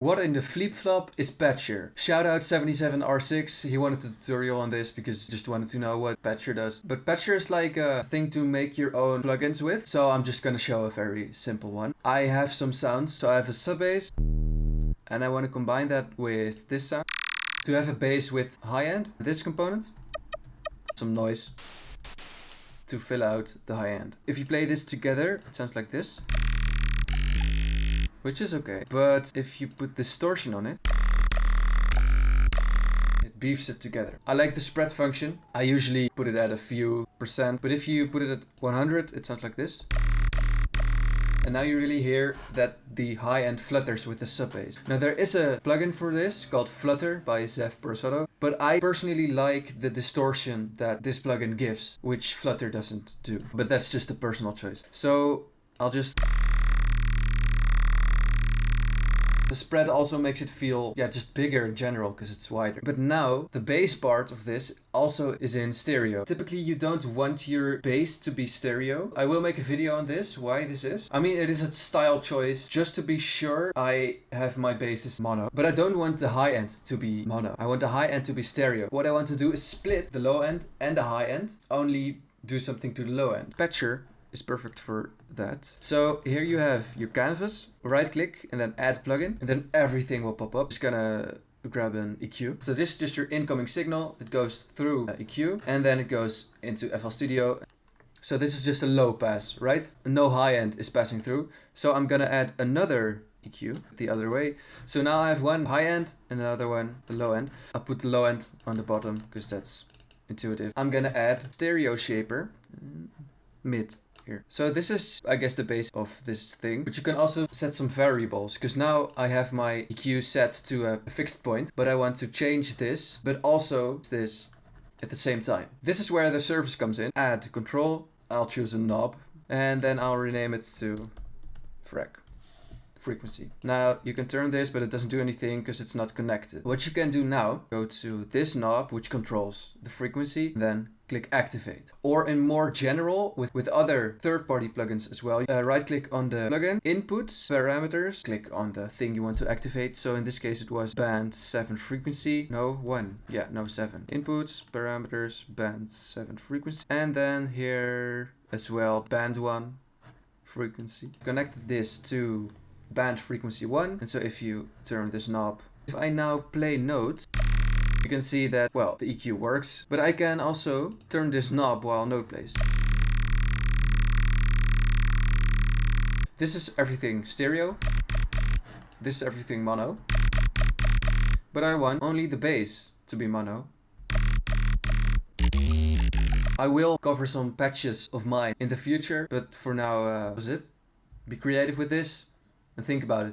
What in the FLIEP FLAP is patcher? Shout out 77R6, he wanted a tutorial on this because he just wanted to know what patcher does. But patcher is like a thing to make your own plugins with, so I'm just gonna show a very simple one. I have some sounds, so I have a sub bass, and I want to combine that with this sound to have a bass with high end, this component, some noise to fill out the high end. If you play this together, it sounds like this. Which is okay, but if you put distortion on it, it beefs it together. I like the spread function. I usually put it at a few percent, but if you put it at 100, it sounds like this. And now you really hear that the high end flutters with the sub bass. Now there is a plugin for this called Flutter by Zev Prosotto, but I personally like the distortion that this plugin gives, which Flutter doesn't do. But that's just a personal choice. So I'll just... The spread also makes it feel, just bigger in general because it's wider. But now the bass part of this also is in stereo. Typically you don't want your bass to be stereo. I will make a video on this, why this is. I mean, it is a style choice. Just to be sure, I have my basses mono. But I don't want the high end to be mono. I want the high end to be stereo. What I want to do is split the low end and the high end. Only do something to the low end. Patcher is perfect for that. So here you have your canvas, right click and then add plugin, and then everything will pop up. Just gonna grab an EQ. So this is just your incoming signal. It goes through EQ and then it goes into FL Studio. So this is just a low pass, right? No high end is passing through. So I'm gonna add another EQ the other way. So now I have one high end and another one the low end. I'll put the low end on the bottom because that's intuitive. I'm gonna add stereo shaper mid. Here. So this is, I guess, the base of this thing, but you can also set some variables because now I have my EQ set to a fixed point, but I want to change this, but also this at the same time. This is where the service comes in. Add control, I'll choose a knob, and then I'll rename it to frequency. Now you can turn this, but it doesn't do anything because it's not connected. What you can do now, go to this knob, which controls the frequency, then click activate. Or in more general, with other third-party plugins as well, right click on the plugin, inputs, parameters, click on the thing you want to activate. So in this case it was band 7 frequency, no 1, yeah, no 7. Inputs, parameters, band 7 frequency. And then here as well, band 1 frequency. Connect this to band frequency 1. And so if you turn this knob, if I now play notes, you can see that, well, the EQ works, but I can also turn this knob while note plays. This is everything stereo. This is everything mono. But I want only the bass to be mono. I will cover some patches of mine in the future, but for now, that's it. Be creative with this and think about it.